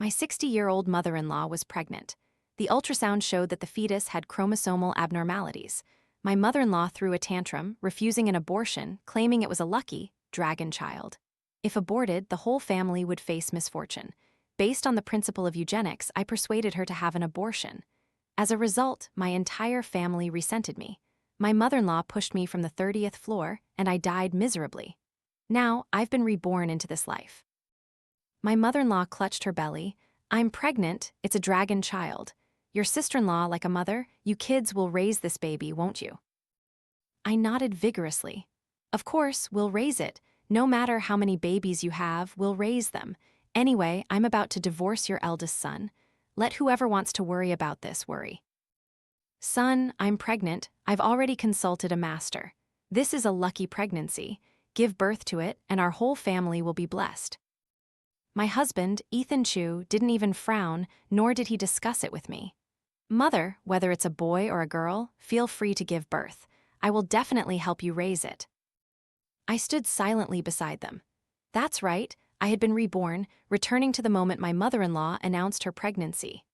My 60-year-old mother-in-law was pregnant. The ultrasound showed that the fetus had chromosomal abnormalities. My mother-in-law threw a tantrum, refusing an abortion, claiming it was a lucky dragon child. If aborted, the whole family would face misfortune. Based on the principle of eugenics, I persuaded her to have an abortion. As a result, my entire family resented me. My mother-in-law pushed me from the 30th floor, and I died miserably. Now, I've been reborn into this life. My mother-in-law clutched her belly. I'm pregnant, it's a dragon child. Your sister-in-law, like a mother, you kids will raise this baby, won't you? I nodded vigorously. Of course, we'll raise it. No matter how many babies you have, we'll raise them. Anyway, I'm about to divorce your eldest son. Let whoever wants to worry about this worry. Son, I'm pregnant. I've already consulted a master. This is a lucky pregnancy. Give birth to it, and our whole family will be blessed. My husband, Ethan Chu, didn't even frown, nor did he discuss it with me. Mother, whether it's a boy or a girl, feel free to give birth. I will definitely help you raise it. I stood silently beside them. That's right, I had been reborn, returning to the moment my mother-in-law announced her pregnancy.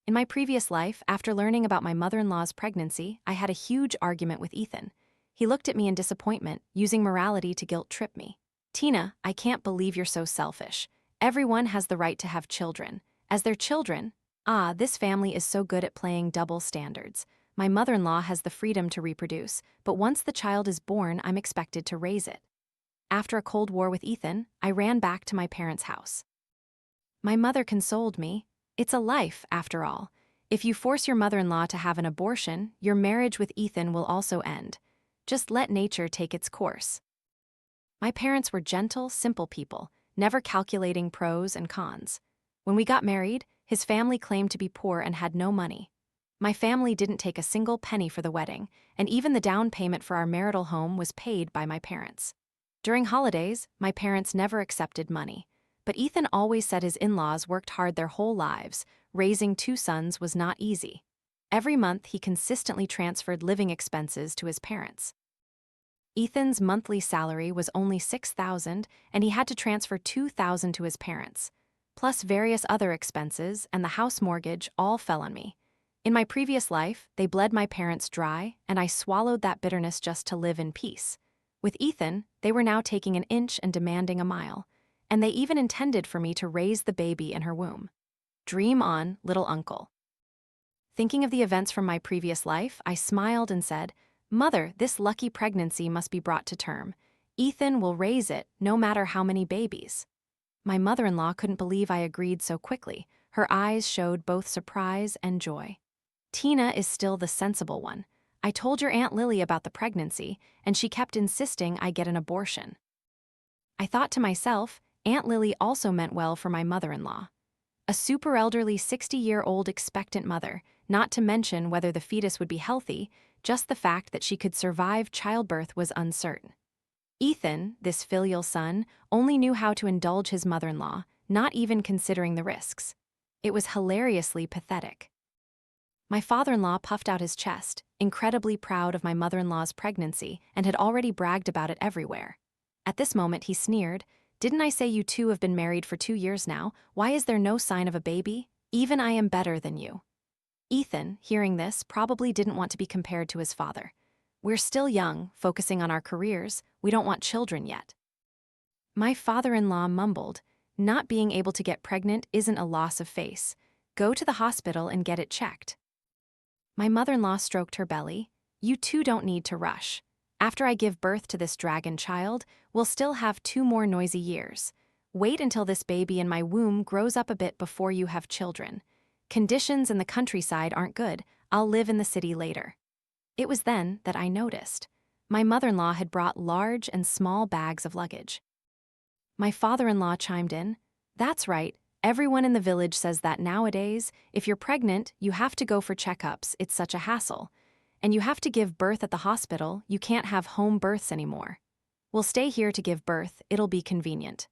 In my previous life, after learning about my mother-in-law's pregnancy, I had a huge argument with Ethan. He looked at me in disappointment, using morality to guilt-trip me. Tina, I can't believe you're so selfish. Everyone has the right to have children. As their children, this family is so good at playing double standards. My mother-in-law has the freedom to reproduce, but once the child is born, I'm expected to raise it. After a cold war with Ethan, I ran back to my parents' house. My mother consoled me. It's a life, after all. If you force your mother-in-law to have an abortion, your marriage with Ethan will also end. Just let nature take its course. My parents were gentle, simple people, never calculating pros and cons. When we got married, his family claimed to be poor and had no money. My family didn't take a single penny for the wedding, and even the down payment for our marital home was paid by my parents. During holidays, my parents never accepted money. But Ethan always said his in-laws worked hard their whole lives. Raising 2 sons was not easy. Every month, he consistently transferred living expenses to his parents. Ethan's monthly salary was only $6,000, and he had to transfer $2,000 to his parents. Plus various other expenses and the house mortgage all fell on me. In my previous life, they bled my parents dry, and I swallowed that bitterness just to live in peace. With Ethan, they were now taking an inch and demanding a mile. And they even intended for me to raise the baby in her womb. Dream on, little uncle. Thinking of the events from my previous life, I smiled and said, Mother, this lucky pregnancy must be brought to term. Ethan will raise it, no matter how many babies. My mother-in-law couldn't believe I agreed so quickly. Her eyes showed both surprise and joy. Tina is still the sensible one. I told your Aunt Lily about the pregnancy, and she kept insisting I get an abortion. I thought to myself, Aunt Lily also meant well for my mother-in-law. A super elderly 60-year-old expectant mother, not to mention whether the fetus would be healthy, just the fact that she could survive childbirth was uncertain. Ethan, this filial son, only knew how to indulge his mother-in-law, not even considering the risks. It was hilariously pathetic. My father-in-law puffed out his chest, incredibly proud of my mother-in-law's pregnancy, and had already bragged about it everywhere. At this moment, he sneered, Didn't I say you two have been married for 2 years now? Why is there no sign of a baby? Even I am better than you. Ethan, hearing this, probably didn't want to be compared to his father. We're still young, focusing on our careers. We don't want children yet. My father-in-law mumbled, Not being able to get pregnant isn't a loss of face. Go to the hospital and get it checked. My mother-in-law stroked her belly. You two don't need to rush. After I give birth to this dragon child, we'll still have 2 more noisy years. Wait until this baby in my womb grows up a bit before you have children. Conditions in the countryside aren't good. I'll live in the city later. It was then that I noticed. My mother-in-law had brought large and small bags of luggage. My father-in-law chimed in, That's right. Everyone in the village says that nowadays, if you're pregnant, you have to go for checkups. It's such a hassle. And you have to give birth at the hospital. You can't have home births anymore. We'll stay here to give birth. It'll be convenient.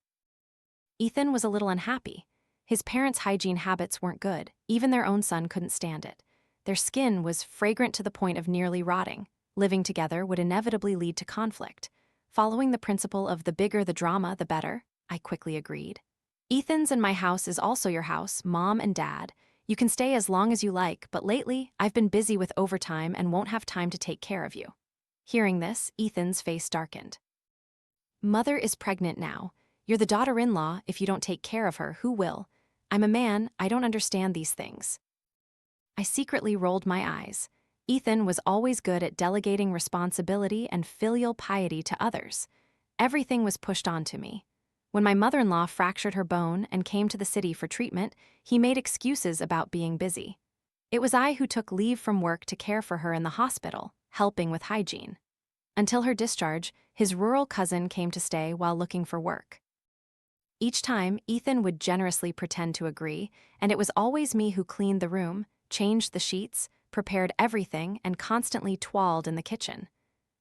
Ethan was a little unhappy. His parents' hygiene habits weren't good. Even their own son couldn't stand it. Their skin was fragrant to the point of nearly rotting. Living together would inevitably lead to conflict. Following the principle of the bigger the drama, the better, I quickly agreed. Ethan's and my house is also your house, Mom and Dad. You can stay as long as you like, but lately, I've been busy with overtime and won't have time to take care of you." Hearing this, Ethan's face darkened. "Mother is pregnant now. You're the daughter-in-law. If you don't take care of her, who will? I'm a man, I don't understand these things." I secretly rolled my eyes. Ethan was always good at delegating responsibility and filial piety to others. Everything was pushed onto me. When my mother-in-law fractured her bone and came to the city for treatment, he made excuses about being busy. It was I who took leave from work to care for her in the hospital, helping with hygiene. Until her discharge, his rural cousin came to stay while looking for work. Each time, Ethan would generously pretend to agree, and it was always me who cleaned the room, changed the sheets, prepared everything, and constantly twirled in the kitchen.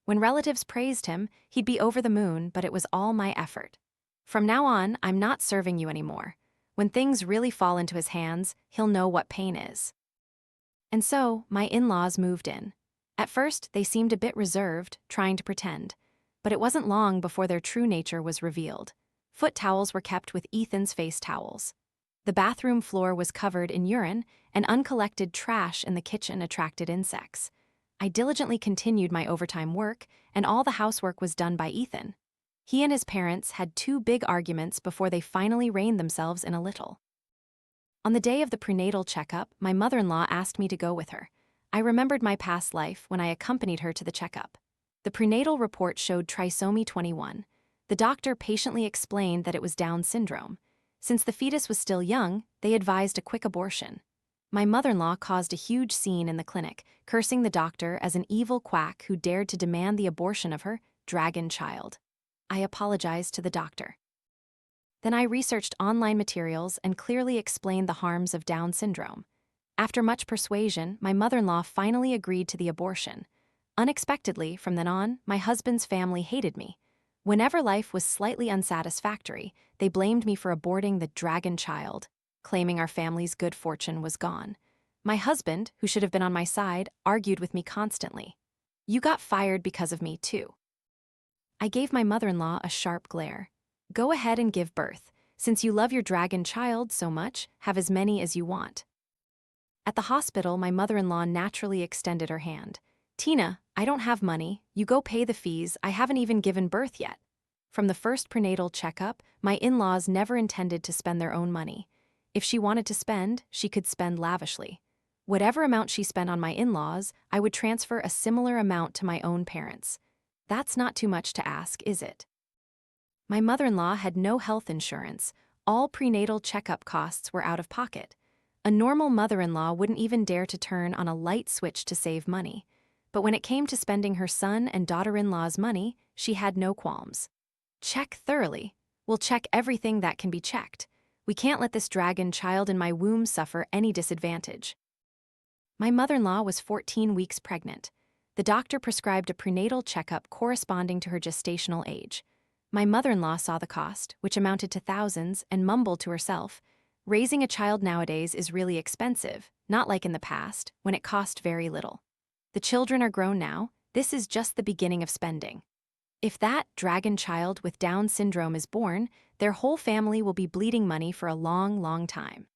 When relatives praised him, he'd be over the moon, but it was all my effort. "From now on, I'm not serving you anymore. When things really fall into his hands, he'll know what pain is." And so, my in-laws moved in. At first, they seemed a bit reserved, trying to pretend. But it wasn't long before their true nature was revealed. Foot towels were kept with Ethan's face towels. The bathroom floor was covered in urine, and uncollected trash in the kitchen attracted insects. I diligently continued my overtime work, and all the housework was done by Ethan. He and his parents had 2 big arguments before they finally reined themselves in a little. On the day of the prenatal checkup, my mother-in-law asked me to go with her. I remembered my past life when I accompanied her to the checkup. The prenatal report showed trisomy 21. The doctor patiently explained that it was Down syndrome. Since the fetus was still young, they advised a quick abortion. My mother-in-law caused a huge scene in the clinic, cursing the doctor as an evil quack who dared to demand the abortion of her dragon child. I apologized to the doctor. Then I researched online materials and clearly explained the harms of Down syndrome. After much persuasion, my mother-in-law finally agreed to the abortion. Unexpectedly, from then on, my husband's family hated me. Whenever life was slightly unsatisfactory, they blamed me for aborting the dragon child, claiming our family's good fortune was gone. My husband, who should have been on my side, argued with me constantly. "You got fired because of me, too." I gave my mother-in-law a sharp glare. "Go ahead and give birth. Since you love your dragon child so much, have as many as you want." At the hospital, my mother-in-law naturally extended her hand. "Tina, I don't have money. You go pay the fees. I haven't even given birth yet." From the first prenatal checkup, my in-laws never intended to spend their own money. If she wanted to spend, she could spend lavishly. Whatever amount she spent on my in-laws, I would transfer a similar amount to my own parents. That's not too much to ask, is it? My mother-in-law had no health insurance. All prenatal checkup costs were out of pocket. A normal mother-in-law wouldn't even dare to turn on a light switch to save money. But when it came to spending her son and daughter-in-law's money, she had no qualms. "Check thoroughly. We'll check everything that can be checked. We can't let this dragon child in my womb suffer any disadvantage." My mother-in-law was 14 weeks pregnant. The doctor prescribed a prenatal checkup corresponding to her gestational age. My mother-in-law saw the cost, which amounted to thousands, and mumbled to herself, "Raising a child nowadays is really expensive, not like in the past, when it cost very little. The children are grown now. This is just the beginning of spending. If that dragon child with Down syndrome is born, their whole family will be bleeding money for a long, long time."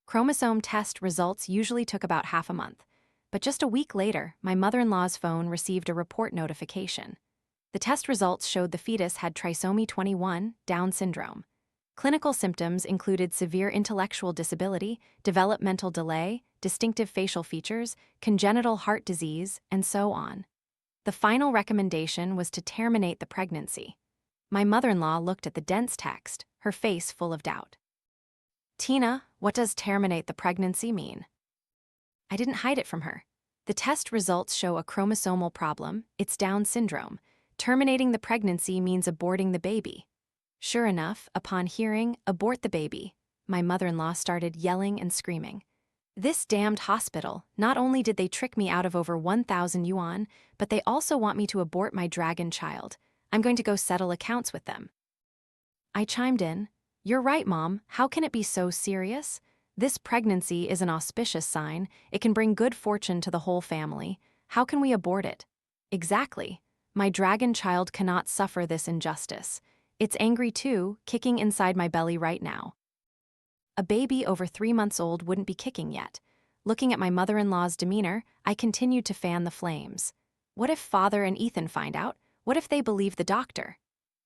Chromosome test results usually took about half a month, but just a week later, my mother-in-law's phone received a report notification. The test results showed the fetus had trisomy 21, Down syndrome. Clinical symptoms included severe intellectual disability, developmental delay, distinctive facial features, congenital heart disease, and so on. The final recommendation was to terminate the pregnancy. My mother-in-law looked at the dense text, her face full of doubt. "Tina, what does terminate the pregnancy mean?" I didn't hide it from her. "The test results show a chromosomal problem. It's Down syndrome. Terminating the pregnancy means aborting the baby." Sure enough, upon hearing, "abort the baby," my mother-in-law started yelling and screaming. This damned hospital, not only did they trick me out of over 1,000 yuan, but they also want me to abort my dragon child. I'm going to go settle accounts with them. I chimed in, "You're right, Mom. How can it be so serious? This pregnancy is an auspicious sign. It can bring good fortune to the whole family. How can we abort it?" "Exactly. My dragon child cannot suffer this injustice. It's angry too, kicking inside my belly right now. A baby over 3 months old wouldn't be kicking yet. Looking at my mother-in-law's demeanor, I continued to fan the flames. What if Father and Ethan find out? What if they believe the doctor?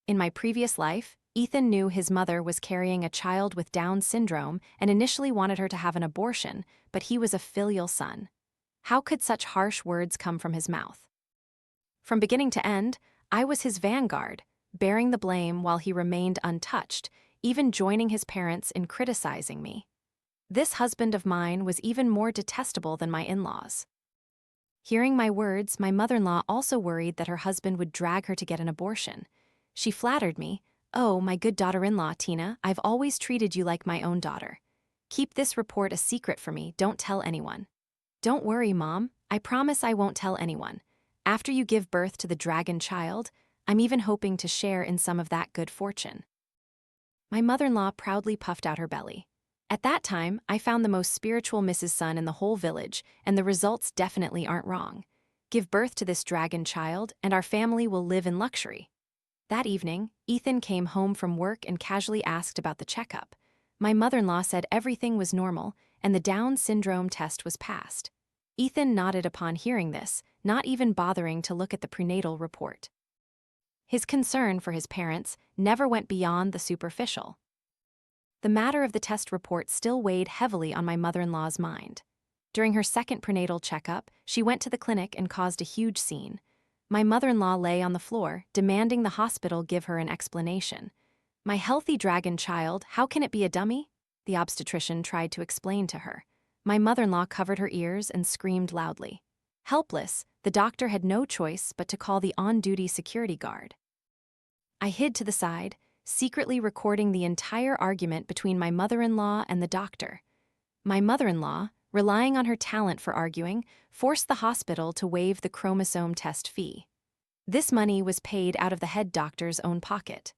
In my previous life, Ethan knew his mother was carrying a child with Down syndrome and initially wanted her to have an abortion, but he was a filial son. How could such harsh words come from his mouth? From beginning to end, I was his vanguard, bearing the blame while he remained untouched, even joining his parents in criticizing me. This husband of mine was even more detestable than my in-laws. Hearing my words, my mother-in-law also worried that her husband would drag her to get an abortion. She flattered me, "Oh, my good daughter-in-law, Tina, I've always treated you like my own daughter. Keep this report a secret for me, don't tell anyone." "Don't worry, Mom, I promise I won't tell anyone. After you give birth to the dragon child, I'm even hoping to share in some of that good fortune." My mother-in-law proudly puffed out her belly. At that time, I found the most spiritual Mrs. Sun in the whole village, and the results definitely aren't wrong. Give birth to this dragon child, and our family will live in luxury. That evening, Ethan came home from work and casually asked about the checkup. My mother-in-law said everything was normal, and the Down syndrome test was passed. Ethan nodded upon hearing this, not even bothering to look at the prenatal report. His concern for his parents never went beyond the superficial. The matter of the test report still weighed heavily on my mother-in-law's mind. During her second prenatal checkup, she went to the clinic and caused a huge scene. My mother-in-law lay on the floor, demanding the hospital give her an explanation. "My healthy dragon child, how can it be a dummy?" the obstetrician tried to explain to her. My mother-in-law covered her ears and screamed loudly. Helpless, the doctor had no choice but to call the on-duty security guard. I hid to the side, secretly recording the entire argument between my mother-in-law and the doctor. My mother-in-law, relying on her talent for arguing, forced the hospital to waive the chromosome test fee. This money was paid out of the head doctor's own pocket.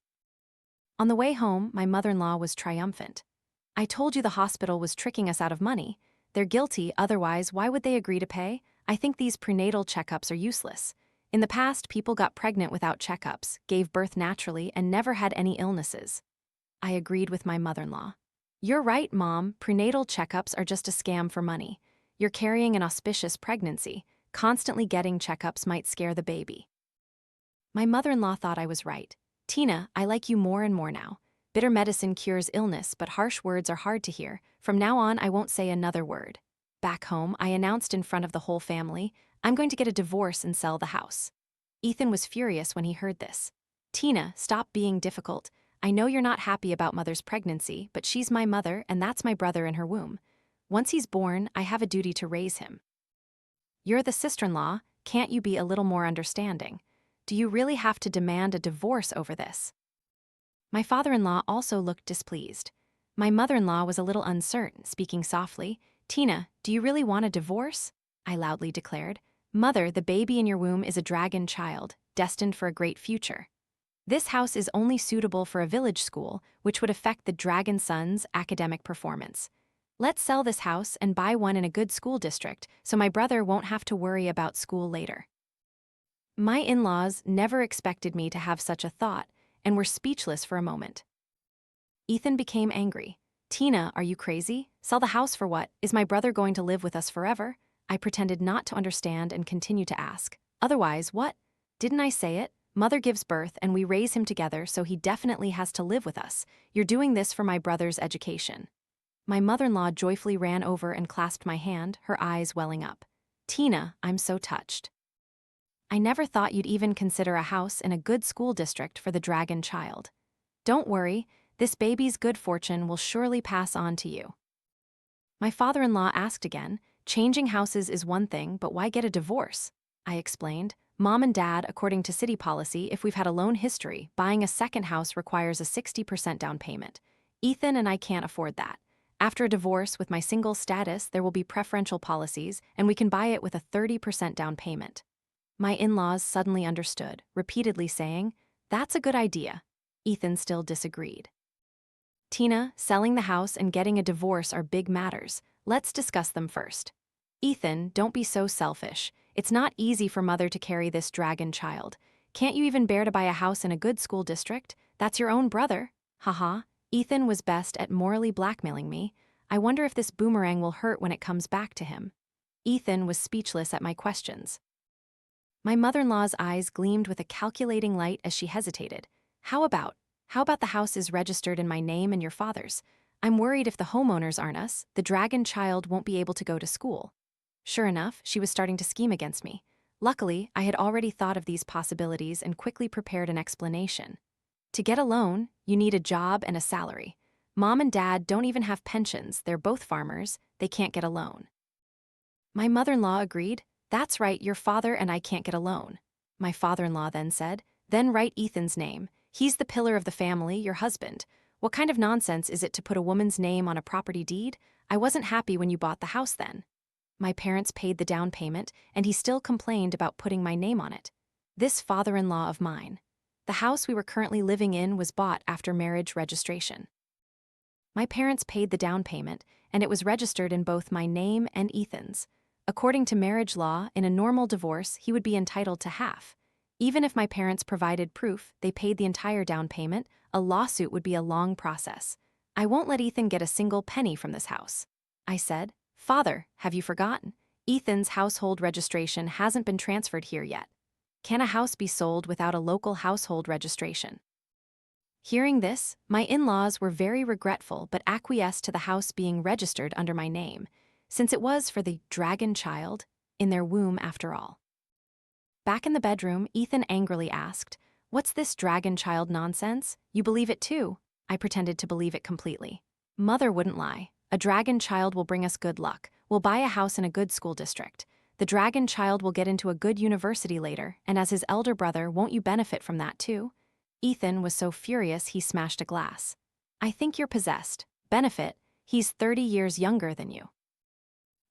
On the way home, my mother-in-law was triumphant. "I told you the hospital was tricking us out of money. They're guilty, otherwise why would they agree to pay? I think these prenatal checkups are useless. In the past, people got pregnant without checkups, gave birth naturally, and never had any illnesses." I agreed with my mother-in-law. "You're right, Mom, prenatal checkups are just a scam for money. You're carrying an auspicious pregnancy. Constantly getting checkups might scare the baby." My mother-in-law thought I was right. "Tina, I like you more and more now. Bitter medicine cures illness, but harsh words are hard to hear. From now on, I won't say another word." Back home, I announced in front of the whole family, "I'm going to get a divorce and sell the house." Ethan was furious when he heard this. "Tina, stop being difficult. I know you're not happy about Mother's pregnancy, but she's my mother and that's my brother in her womb. Once he's born, I have a duty to raise him." "You're the sister-in-law, can't you be a little more understanding? Do you really have to demand a divorce over this?" My father-in-law also looked displeased. My mother-in-law was a little uncertain, speaking softly. "Tina, do you really want a divorce?" I loudly declared. "Mother, the baby in your womb is a dragon child, destined for a great future. This house is only suitable for a village school, which would affect the dragon son's academic performance. Let's sell this house and buy one in a good school district so my brother won't have to worry about school later." My in-laws never expected me to have such a thought and were speechless for a moment. Ethan became angry. "Tina, are you crazy? Sell the house for what? Is my brother going to live with us forever?" I pretended not to understand and continued to ask. "Otherwise, what? Didn't I say it? Mother gives birth and we raise him together, so he definitely has to live with us. You're doing this for my brother's education." My mother-in-law joyfully ran over and clasped my hand, her eyes welling up. "Tina, I'm so touched. I never thought you'd even consider a house in a good school district for the dragon child. Don't worry, this baby's good fortune will surely pass on to you." My father-in-law asked again, "Changing houses is one thing, but why get a divorce?" I explained, "Mom and Dad, according to city policy, if we've had a loan history, buying a second house requires a 60% down payment. Ethan and I can't afford that. After a divorce with my single status, there will be preferential policies, and we can buy it with a 30% down payment." My in-laws suddenly understood, repeatedly saying, "That's a good idea." Ethan still disagreed. "Tina, selling the house and getting a divorce are big matters. Let's discuss them first." "Ethan, don't be so selfish. It's not easy for Mother to carry this dragon child. Can't you even bear to buy a house in a good school district? That's your own brother. Haha, Ethan was best at morally blackmailing me. I wonder if this boomerang will hurt when it comes back to him. Ethan was speechless at my questions. My mother-in-law's eyes gleamed with a calculating light as she hesitated. How about the house is registered in my name and your father's? I'm worried if the homeowners aren't us, the dragon child won't be able to go to school. Sure enough, she was starting to scheme against me. Luckily, I had already thought of these possibilities and quickly prepared an explanation. To get a loan, you need a job and a salary. Mom and Dad don't even have pensions, they're both farmers, they can't get a loan. My mother-in-law agreed. That's right, your father and I can't get a loan. My father-in-law then said, then write Ethan's name. He's the pillar of the family, your husband. What kind of nonsense is it to put a woman's name on a property deed? I wasn't happy when you bought the house then. My parents paid the down payment, and he still complained about putting my name on it. This father-in-law of mine. The house we were currently living in was bought after marriage registration. My parents paid the down payment, and it was registered in both my name and Ethan's. According to marriage law, in a normal divorce, he would be entitled to half. Even if my parents provided proof they paid the entire down payment, a lawsuit would be a long process. I won't let Ethan get a single penny from this house. I said, Father, have you forgotten? Ethan's household registration hasn't been transferred here yet. Can a house be sold without a local household registration? Hearing this, my in-laws were very regretful but acquiesced to the house being registered under my name, since it was for the dragon child in their womb after all. Back in the bedroom, Ethan angrily asked, What's this dragon child nonsense? You believe it too? I pretended to believe it completely. Mother wouldn't lie. A dragon child will bring us good luck. We'll buy a house in a good school district. The dragon child will get into a good university later, and as his elder brother, won't you benefit from that too? Ethan was so furious he smashed a glass. I think you're possessed. Benefit? He's 30 years younger than you.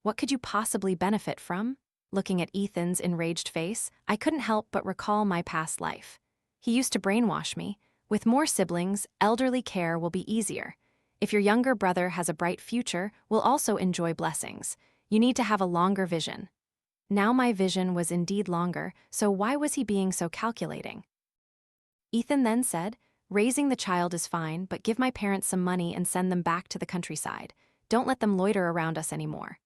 What could you possibly benefit from? Looking at Ethan's enraged face, I couldn't help but recall my past life. He used to brainwash me. With more siblings, elderly care will be easier. If your younger brother has a bright future, we'll also enjoy blessings. You need to have a longer vision. Now my vision was indeed longer, so why was he being so calculating? Ethan then said, Raising the child is fine, but give my parents some money and send them back to the countryside. Don't let them loiter around us anymore.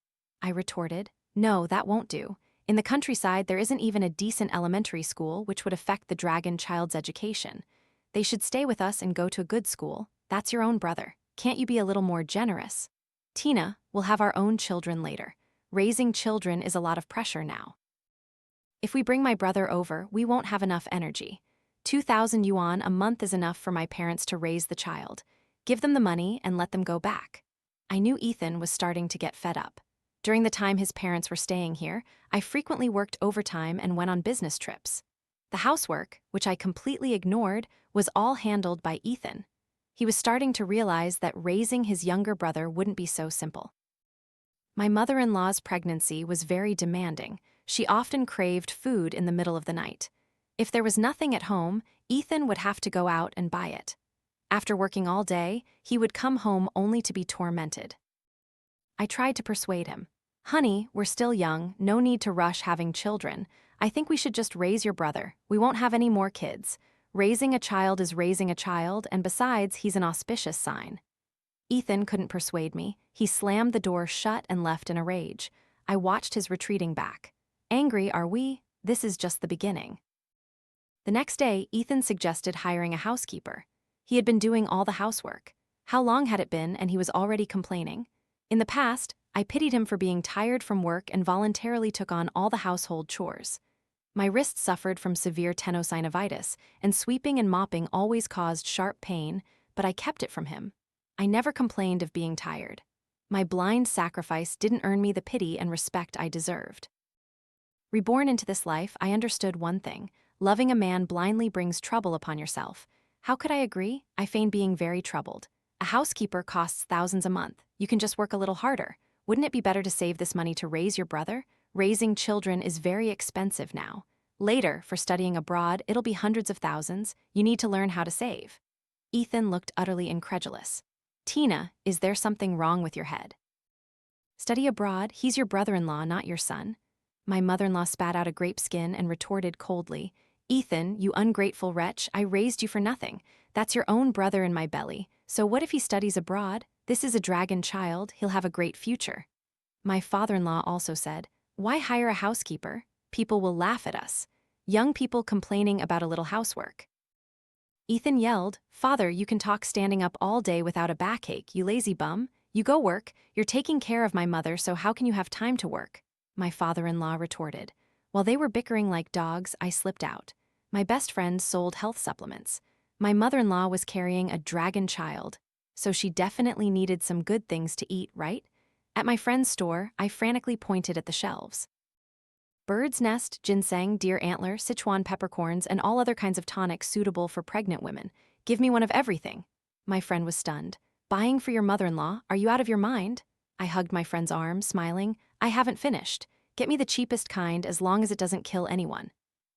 I retorted, No, that won't do. In the countryside, there isn't even a decent elementary school, which would affect the dragon child's education. They should stay with us and go to a good school. That's your own brother. Can't you be a little more generous? Tina, we'll have our own children later. Raising children is a lot of pressure now. If we bring my brother over, we won't have enough energy. 2,000 yuan a month is enough for my parents to raise the child. Give them the money and let them go back. I knew Ethan was starting to get fed up. During the time his parents were staying here, I frequently worked overtime and went on business trips. The housework, which I completely ignored, was all handled by Ethan. He was starting to realize that raising his younger brother wouldn't be so simple. My mother-in-law's pregnancy was very demanding. She often craved food in the middle of the night. If there was nothing at home, Ethan would have to go out and buy it. After working all day, he would come home only to be tormented. I tried to persuade him. Honey, we're still young, no need to rush having children. I think we should just raise your brother. We won't have any more kids. Raising a child is raising a child, and besides, he's an auspicious sign. Ethan couldn't persuade me. He slammed the door shut and left in a rage. I watched his retreating back. Angry, are we? This is just the beginning. The next day, Ethan suggested hiring a housekeeper. He had been doing all the housework. How long had it been, and he was already complaining? In the past, I pitied him for being tired from work and voluntarily took on all the household chores. My wrist suffered from severe tenosynovitis, and sweeping and mopping always caused sharp pain, but I kept it from him. I never complained of being tired. My blind sacrifice didn't earn me the pity and respect I deserved. Reborn into this life, I understood one thing. Loving a man blindly brings trouble upon yourself. How could I agree? I feigned being very troubled. A housekeeper costs thousands a month. You can just work a little harder. Wouldn't it be better to save this money to raise your brother? Raising children is very expensive now. Later, for studying abroad, it'll be hundreds of thousands. You need to learn how to save. Ethan looked utterly incredulous. Tina, is there something wrong with your head? Study abroad? He's your brother-in-law, not your son. My mother-in-law spat out a grape skin and retorted coldly, Ethan, you ungrateful wretch, I raised you for nothing. That's your own brother in my belly. So what if he studies abroad? This is a dragon child, he'll have a great future. My father-in-law also said, why hire a housekeeper? People will laugh at us. Young people complaining about a little housework. Ethan yelled, Father, you can talk standing up all day without a backache, you lazy bum. You go work, you're taking care of my mother, so how can you have time to work? My father-in-law retorted. While they were bickering like dogs, I slipped out. My best friend sold health supplements. My mother-in-law was carrying a dragon child, so she definitely needed some good things to eat, right? At my friend's store, I frantically pointed at the shelves. Bird's nest, ginseng, deer antler, Sichuan peppercorns, and all other kinds of tonics suitable for pregnant women. Give me one of everything. My friend was stunned. Buying for your mother-in-law? Are you out of your mind? I hugged my friend's arm, smiling. I haven't finished. Get me the cheapest kind as long as it doesn't kill anyone.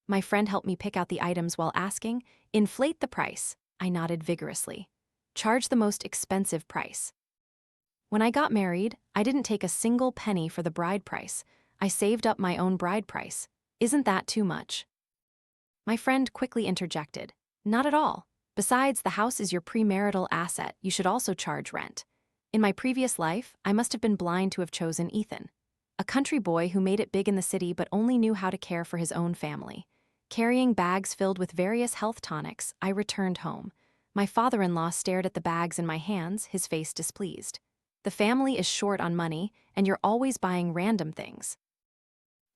My friend helped me pick out the items while asking, inflate the price. I nodded vigorously. Charge the most expensive price. When I got married, I didn't take a single penny for the bride price. I saved up my own bride price. Isn't that too much? My friend quickly interjected. Not at all. Besides, the house is your premarital asset. You should also charge rent. In my previous life, I must have been blind to have chosen Ethan. A country boy who made it big in the city but only knew how to care for his own family. Carrying bags filled with various health tonics, I returned home. My father-in-law stared at the bags in my hands, his face displeased. The family is short on money, and you're always buying random things.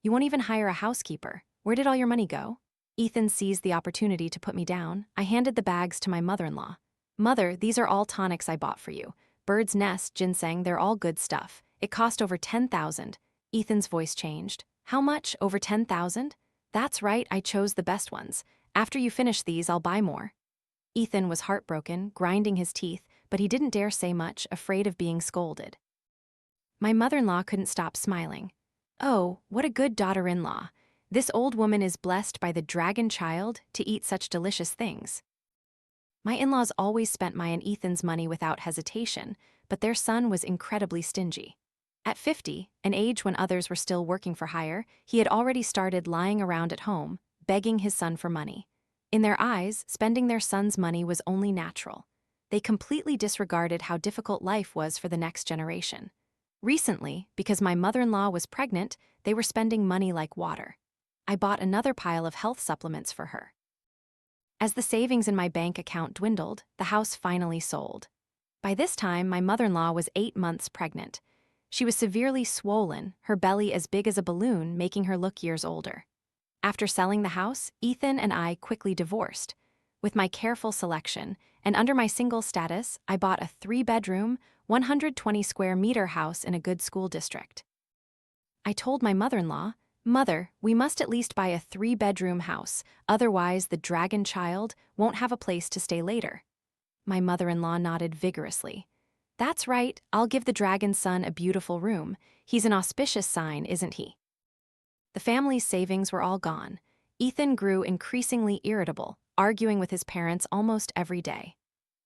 You won't even hire a housekeeper. Where did all your money go? Ethan seized the opportunity to put me down. I handed the bags to my mother-in-law. Mother, these are all tonics I bought for you. Bird's nest, ginseng, they're all good stuff. It cost over $10,000. Ethan's voice changed. How much? Over $10,000? That's right, I chose the best ones. After you finish these, I'll buy more. Ethan was heartbroken, grinding his teeth, but he didn't dare say much, afraid of being scolded. My mother-in-law couldn't stop smiling. Oh, what a good daughter-in-law. This old woman is blessed by the dragon child to eat such delicious things. My in-laws always spent my and Ethan's money without hesitation, but their son was incredibly stingy. At 50, an age when others were still working for hire, he had already started lying around at home, begging his son for money. In their eyes, spending their son's money was only natural. They completely disregarded how difficult life was for the next generation. Recently, because my mother-in-law was pregnant, they were spending money like water. I bought another pile of health supplements for her. As the savings in my bank account dwindled, the house finally sold. By this time, my mother-in-law was 8 months pregnant. She was severely swollen, her belly as big as a balloon, making her look years older. After selling the house, Ethan and I quickly divorced. With my careful selection, and under my single status, I bought a 3-bedroom, 120 square meter house in a good school district. I told my mother-in-law, Mother, we must at least buy a 3-bedroom house, otherwise the dragon child won't have a place to stay later. My mother-in-law nodded vigorously. That's right, I'll give the dragon son a beautiful room. He's an auspicious sign, isn't he? The family's savings were all gone. Ethan grew increasingly irritable, arguing with his parents almost every day.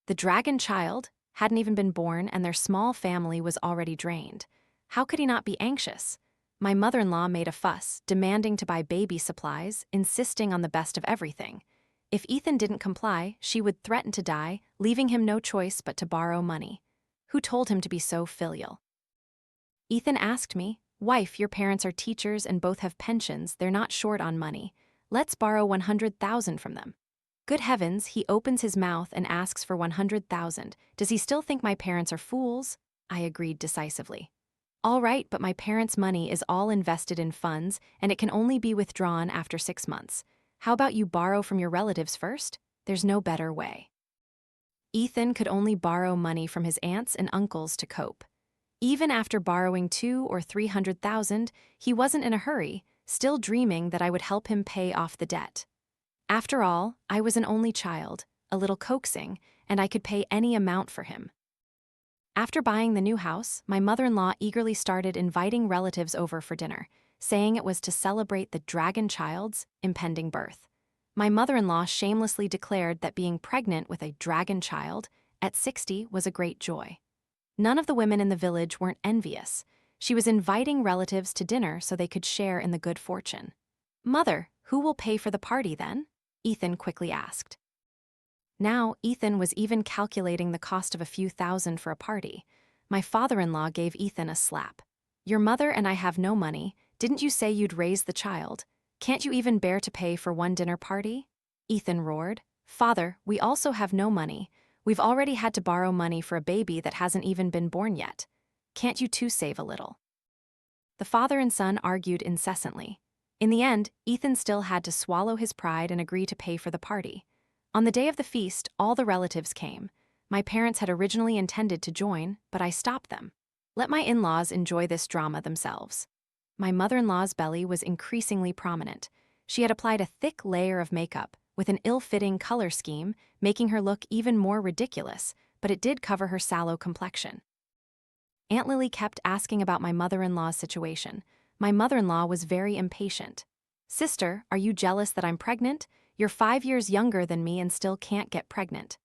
The dragon child hadn't even been born and their small family was already drained. How could he not be anxious? My mother-in-law made a fuss, demanding to buy baby supplies, insisting on the best of everything. If Ethan didn't comply, she would threaten to die, leaving him no choice but to borrow money. Who told him to be so filial? Ethan asked me, Wife, your parents are teachers and both have pensions, they're not short on money. Let's borrow $100,000 from them. Good heavens, he opens his mouth and asks for $100,000. Does he still think my parents are fools? I agreed decisively. All right, but my parents' money is all invested in funds and it can only be withdrawn after 6 months. How about you borrow from your relatives first? There's no better way. Ethan could only borrow money from his aunts and uncles to cope. Even after borrowing $200,000 or $300,000, he wasn't in a hurry, still dreaming that I would help him pay off the debt. After all, I was an only child, a little coaxing, and I could pay any amount for him. After buying the new house, my mother-in-law eagerly started inviting relatives over for dinner, saying it was to celebrate the dragon child's impending birth. My mother-in-law shamelessly declared that being pregnant with a dragon child at 60 was a great joy. None of the women in the village weren't envious. She was inviting relatives to dinner so they could share in the good fortune. Mother, who will pay for the party then? Ethan quickly asked. Now, Ethan was even calculating the cost of a few thousand for a party. My father-in-law gave Ethan a slap. Your mother and I have no money. Didn't you say you'd raise the child? Can't you even bear to pay for one dinner party? Ethan roared. Father, we also have no money. We've already had to borrow money for a baby that hasn't even been born yet. Can't you two save a little? The father and son argued incessantly. In the end, Ethan still had to swallow his pride and agree to pay for the party. On the day of the feast, all the relatives came. My parents had originally intended to join, but I stopped them. Let my in-laws enjoy this drama themselves. My mother-in-law's belly was increasingly prominent. She had applied a thick layer of makeup, with an ill-fitting color scheme, making her look even more ridiculous, but it did cover her sallow complexion. Aunt Lily kept asking about my mother-in-law's situation. My mother-in-law was very impatient. Sister, are you jealous that I'm pregnant? You're 5 years younger than me and still can't get pregnant.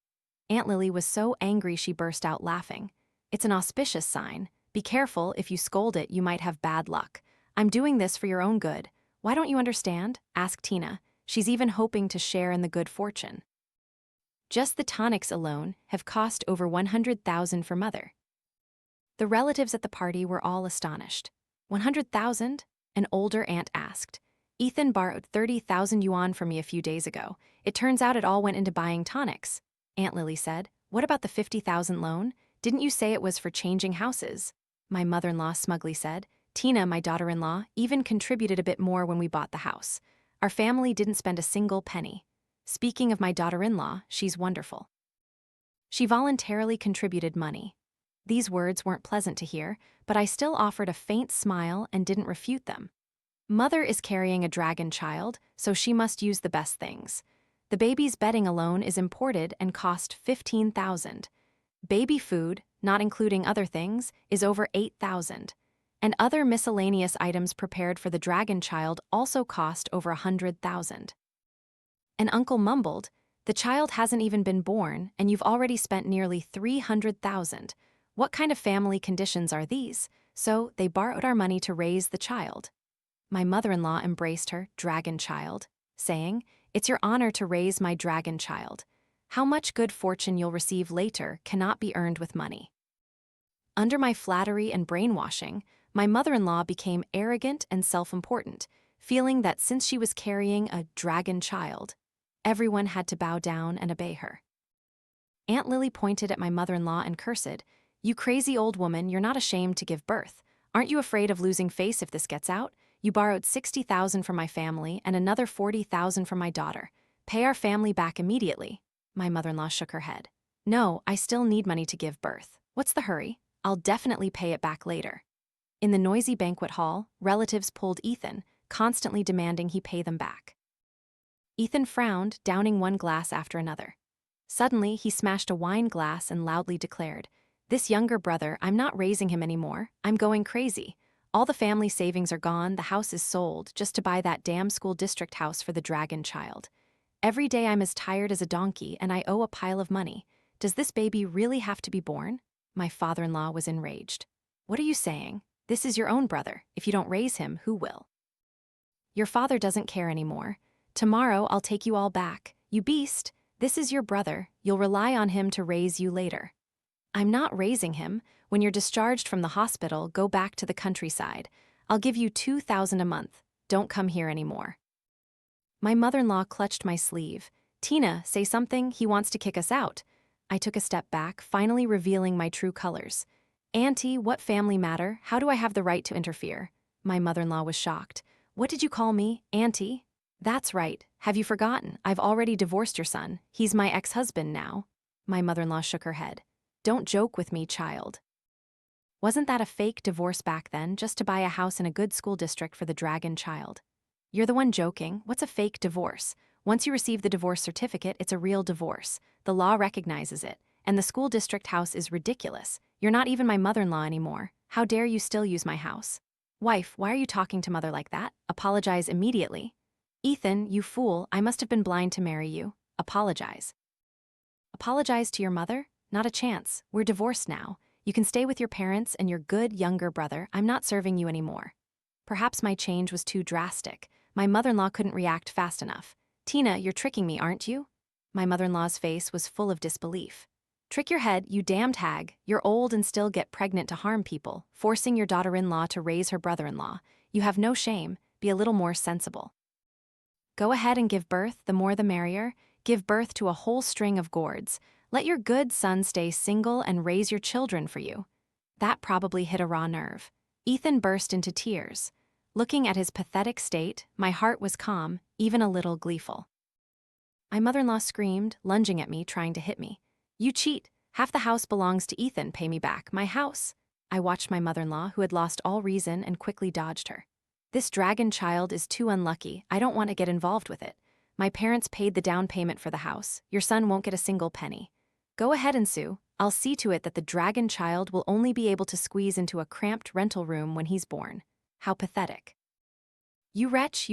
Aunt Lily was so angry she burst out laughing. It's an auspicious sign. Be careful, if you scold it, you might have bad luck. I'm doing this for your own good. Why don't you understand? Asked Tina. She's even hoping to share in the good fortune. Just the tonics alone have cost over 100,000 for mother. The relatives at the party were all astonished. 100,000? An older aunt asked. Ethan borrowed 30,000 yuan from me a few days ago. It turns out it all went into buying tonics. Aunt Lily said. What about the 50,000 loan? Didn't you say it was for changing houses? My mother-in-law smugly said. Tina, my daughter-in-law, even contributed a bit more when we bought the house. Our family didn't spend a single penny. Speaking of my daughter-in-law, she's wonderful. She voluntarily contributed money. These words weren't pleasant to hear, but I still offered a faint smile and didn't refute them. Mother is carrying a dragon child, so she must use the best things. The baby's bedding alone is imported and cost 15,000. Baby food, not including other things, is over 8,000. And other miscellaneous items prepared for the dragon child also cost over 100,000. An uncle mumbled, the child hasn't even been born, and you've already spent nearly 300,000. What kind of family conditions are these? So they borrowed our money to raise the child. My mother-in-law embraced her dragon child, saying, It's your honor to raise my dragon child. How much good fortune you'll receive later cannot be earned with money. Under my flattery and brainwashing, my mother-in-law became arrogant and self-important, feeling that since she was carrying a dragon child, everyone had to bow down and obey her. Aunt Lily pointed at my mother-in-law and cursed, You crazy old woman, you're not ashamed to give birth. Aren't you afraid of losing face if this gets out? You borrowed 60,000 from my family and another 40,000 from my daughter. Pay our family back immediately. My mother-in-law shook her head. No, I still need money to give birth. What's the hurry? I'll definitely pay it back later. In the noisy banquet hall, relatives pulled Ethan, constantly demanding he pay them back. Ethan frowned, downing one glass after another. Suddenly, he smashed a wine glass and loudly declared, This younger brother, I'm not raising him anymore. I'm going crazy. All the family savings are gone, the house is sold, just to buy that damn school district house for the dragon child. Every day I'm as tired as a donkey and I owe a pile of money. Does this baby really have to be born? My father-in-law was enraged. What are you saying? This is your own brother. If you don't raise him, who will? Your father doesn't care anymore. Tomorrow I'll take you all back. You beast, this is your brother. You'll rely on him to raise you later. I'm not raising him. When you're discharged from the hospital, go back to the countryside. I'll give you 2,000 a month. Don't come here anymore. My mother-in-law clutched my sleeve. Tina, say something, he wants to kick us out. I took a step back, finally revealing my true colors. Auntie, what family matter? How do I have the right to interfere? My mother-in-law was shocked. What did you call me, Auntie? That's right. Have you forgotten? I've already divorced your son. He's my ex-husband now. My mother-in-law shook her head. Don't joke with me, child. Wasn't that a fake divorce back then, just to buy a house in a good school district for the dragon child? You're the one joking. What's a fake divorce? Once you receive the divorce certificate, it's a real divorce. The law recognizes it. And the school district house is ridiculous. You're not even my mother-in-law anymore. How dare you still use my house? Wife, why are you talking to mother like that? Apologize immediately. Ethan, you fool, I must have been blind to marry you. Apologize. Apologize to your mother? Not a chance. We're divorced now. You can stay with your parents and your good younger brother. I'm not serving you anymore. Perhaps my change was too drastic. My mother-in-law couldn't react fast enough. "Tina, you're tricking me, aren't you?" My mother-in-law's face was full of disbelief. "Trick your head, you damned hag. You're old and still get pregnant to harm people, forcing your daughter-in-law to raise her brother-in-law. You have no shame. Be a little more sensible. Go ahead and give birth, the more the merrier. Give birth to a whole string of gourds. Let your good son stay single and raise your children for you." That probably hit a raw nerve. Ethan burst into tears. Looking at his pathetic state, my heart was calm, even a little gleeful. My mother-in-law screamed, lunging at me, trying to hit me. "You cheat! Half the house belongs to Ethan. Pay me back my house." I watched my mother-in-law, who had lost all reason, and quickly dodged her. "This dragon child is too unlucky. I don't want to get involved with it. My parents paid the down payment for the house. Your son won't get a single penny. Go ahead and sue. I'll see to it that the dragon child will only be able to squeeze into a cramped rental room when he's born." How pathetic. You wretch,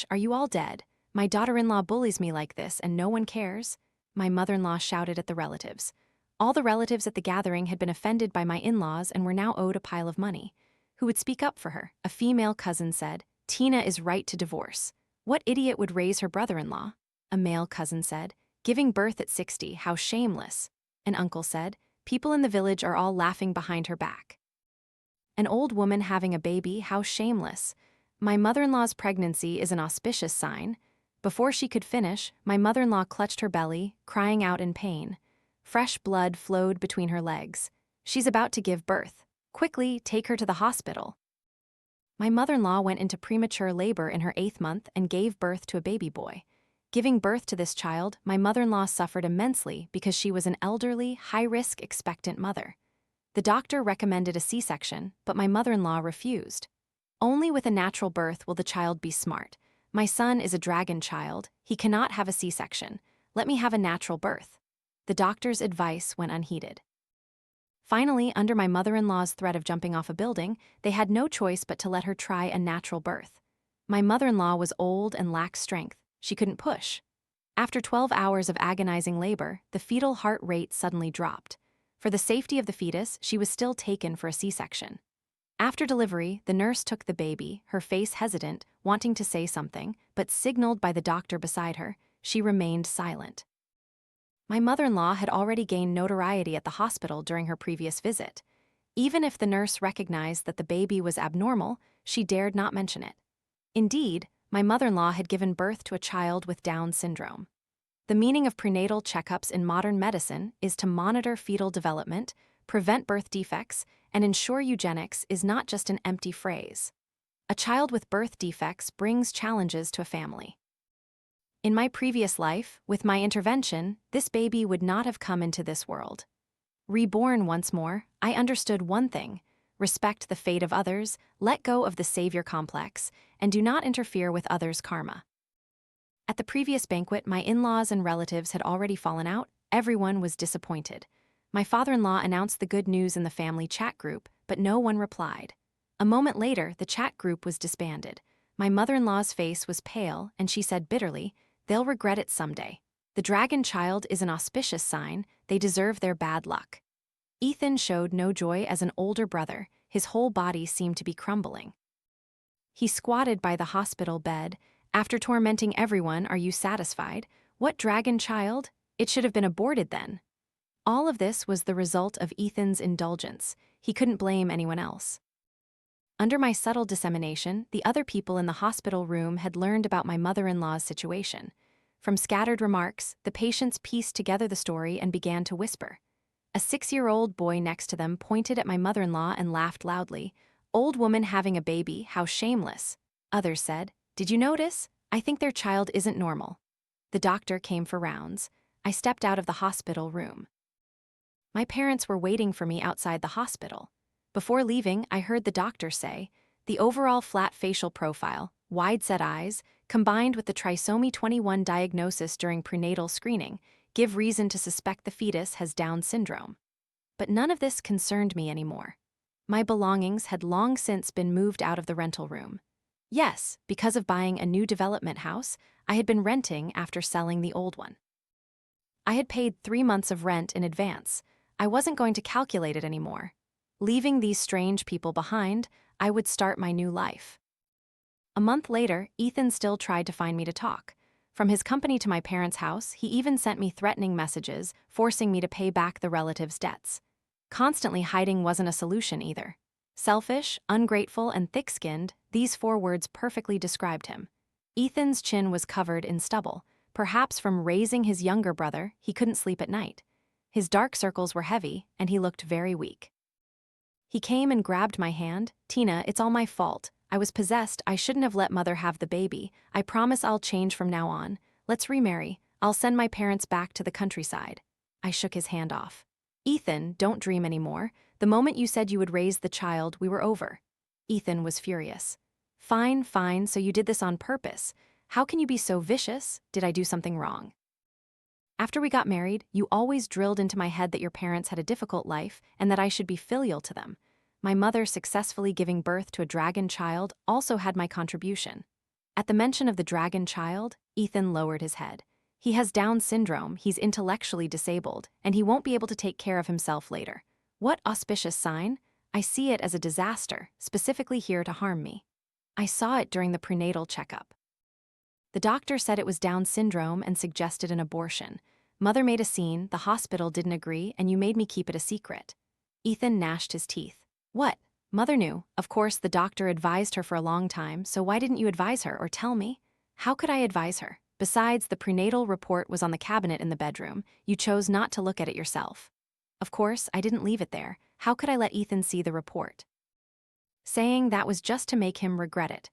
are you all dead? My daughter-in-law bullies me like this and no one cares?" My mother-in-law shouted at the relatives. All the relatives at the gathering had been offended by my in-laws and were now owed a pile of money. Who would speak up for her? A female cousin said, "Tina is right to divorce. What idiot would raise her brother-in-law?" A male cousin said, "Giving birth at 60, how shameless." An uncle said, "People in the village are all laughing behind her back." An old woman having a baby, how shameless. My mother-in-law's pregnancy is an auspicious sign. Before she could finish, my mother-in-law clutched her belly, crying out in pain. Fresh blood flowed between her legs. She's about to give birth. Quickly, take her to the hospital. My mother-in-law went into premature labor in her 8th month and gave birth to a baby boy. Giving birth to this child, my mother-in-law suffered immensely because she was an elderly, high-risk expectant mother. The doctor recommended a C-section, but my mother-in-law refused. "Only with a natural birth will the child be smart. My son is a dragon child. He cannot have a C-section. Let me have a natural birth." The doctor's advice went unheeded. Finally, under my mother-in-law's threat of jumping off a building, they had no choice but to let her try a natural birth. My mother-in-law was old and lacked strength. She couldn't push. After 12 hours of agonizing labor, the fetal heart rate suddenly dropped. For the safety of the fetus, she was still taken for a C-section. After delivery, the nurse took the baby, her face hesitant, wanting to say something, but signaled by the doctor beside her, she remained silent. My mother-in-law had already gained notoriety at the hospital during her previous visit. Even if the nurse recognized that the baby was abnormal, she dared not mention it. Indeed, my mother-in-law had given birth to a child with Down syndrome. The meaning of prenatal checkups in modern medicine is to monitor fetal development, prevent birth defects, and ensure eugenics is not just an empty phrase. A child with birth defects brings challenges to a family. In my previous life, with my intervention, this baby would not have come into this world. Reborn once more, I understood one thing: respect the fate of others, let go of the savior complex, and do not interfere with others' karma. At the previous banquet, my in-laws and relatives had already fallen out. Everyone was disappointed. My father-in-law announced the good news in the family chat group, but no one replied. A moment later, the chat group was disbanded. My mother-in-law's face was pale, and she said bitterly, "They'll regret it someday. The dragon child is an auspicious sign. They deserve their bad luck." Ethan showed no joy as an older brother. His whole body seemed to be crumbling. He squatted by the hospital bed. "After tormenting everyone, are you satisfied? What dragon child? It should have been aborted then." All of this was the result of Ethan's indulgence. He couldn't blame anyone else. Under my subtle dissemination, the other people in the hospital room had learned about my mother-in-law's situation. From scattered remarks, the patients pieced together the story and began to whisper. A 6-year-old boy next to them pointed at my mother-in-law and laughed loudly. "Old woman having a baby, how shameless." Others said, "Did you notice? I think their child isn't normal." The doctor came for rounds. I stepped out of the hospital room. My parents were waiting for me outside the hospital. Before leaving, I heard the doctor say, "The overall flat facial profile, wide-set eyes, combined with the trisomy 21 diagnosis during prenatal screening, give reason to suspect the fetus has Down syndrome." But none of this concerned me anymore. My belongings had long since been moved out of the rental room. Yes, because of buying a new development house, I had been renting after selling the old one. I had paid 3 months of rent in advance. I wasn't going to calculate it anymore. Leaving these strange people behind, I would start my new life. A month later, Ethan still tried to find me to talk. From his company to my parents' house, he even sent me threatening messages, forcing me to pay back the relatives' debts. Constantly hiding wasn't a solution either. Selfish, ungrateful, and thick-skinned, these 4 words perfectly described him. Ethan's chin was covered in stubble. Perhaps from raising his younger brother, he couldn't sleep at night. His dark circles were heavy, and he looked very weak. He came and grabbed my hand. "Tina, it's all my fault. I was possessed. I shouldn't have let mother have the baby. I promise I'll change from now on. Let's remarry. I'll send my parents back to the countryside." I shook his hand off. "Ethan, don't dream anymore. The moment you said you would raise the child, we were over." Ethan was furious. Fine, so you did this on purpose. How can you be so vicious? Did I do something wrong?" "After we got married, you always drilled into my head that your parents had a difficult life and that I should be filial to them. My mother successfully giving birth to a dragon child also had my contribution." At the mention of the dragon child, Ethan lowered his head. "He has Down syndrome, he's intellectually disabled, and he won't be able to take care of himself later. What auspicious sign? I see it as a disaster, specifically here to harm me. I saw it during the prenatal checkup. The doctor said it was Down syndrome and suggested an abortion. Mother made a scene, the hospital didn't agree, and you made me keep it a secret." Ethan gnashed his teeth. "What? Mother knew. Of course, the doctor advised her for a long time, so why didn't you advise her or tell me?" "How could I advise her? Besides, the prenatal report was on the cabinet in the bedroom. You chose not to look at it yourself." "Of course, I didn't leave it there. How could I let Ethan see the report?" Saying that was just to make him regret it.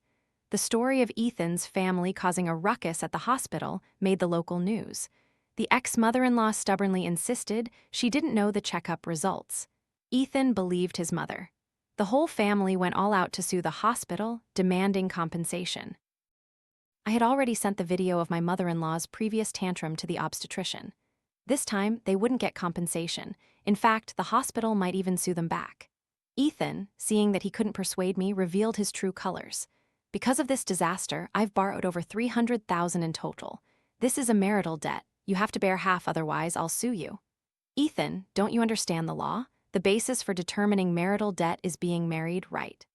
The story of Ethan's family causing a ruckus at the hospital made the local news. The ex-mother-in-law stubbornly insisted she didn't know the checkup results. Ethan believed his mother. The whole family went all out to sue the hospital, demanding compensation. I had already sent the video of my mother-in-law's previous tantrum to the obstetrician. This time, they wouldn't get compensation. In fact, the hospital might even sue them back. Ethan, seeing that he couldn't persuade me, revealed his true colors. "Because of this disaster, I've borrowed over $300,000 in total. This is a marital debt. You have to bear half, otherwise I'll sue you." "Ethan, don't you understand the law? The basis for determining marital debt is being married, right?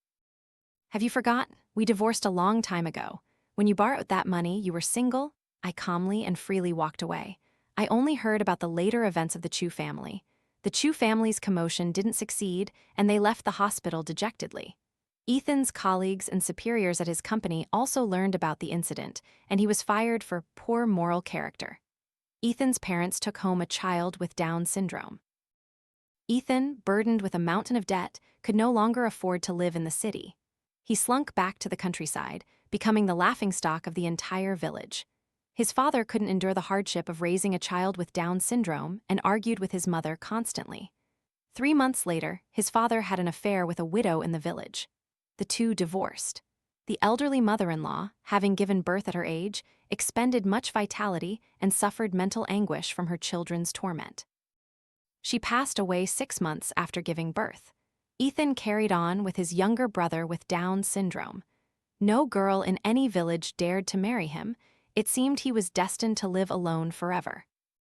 Have you forgotten? We divorced a long time ago. When you borrowed that money, you were single." I calmly and freely walked away. I only heard about the later events of the Chu family. The Chu family's commotion didn't succeed, and they left the hospital dejectedly. Ethan's colleagues and superiors at his company also learned about the incident, and he was fired for poor moral character. Ethan's parents took home a child with Down syndrome. Ethan, burdened with a mountain of debt, could no longer afford to live in the city. He slunk back to the countryside, becoming the laughingstock of the entire village. His father couldn't endure the hardship of raising a child with Down syndrome and argued with his mother constantly. 3 months later, his father had an affair with a widow in the village. The two divorced. The elderly mother-in-law, having given birth at her age, expended much vitality and suffered mental anguish from her children's torment. She passed away 6 months after giving birth. Ethan carried on with his younger brother with Down syndrome. No girl in any village dared to marry him. It seemed he was destined to live alone forever.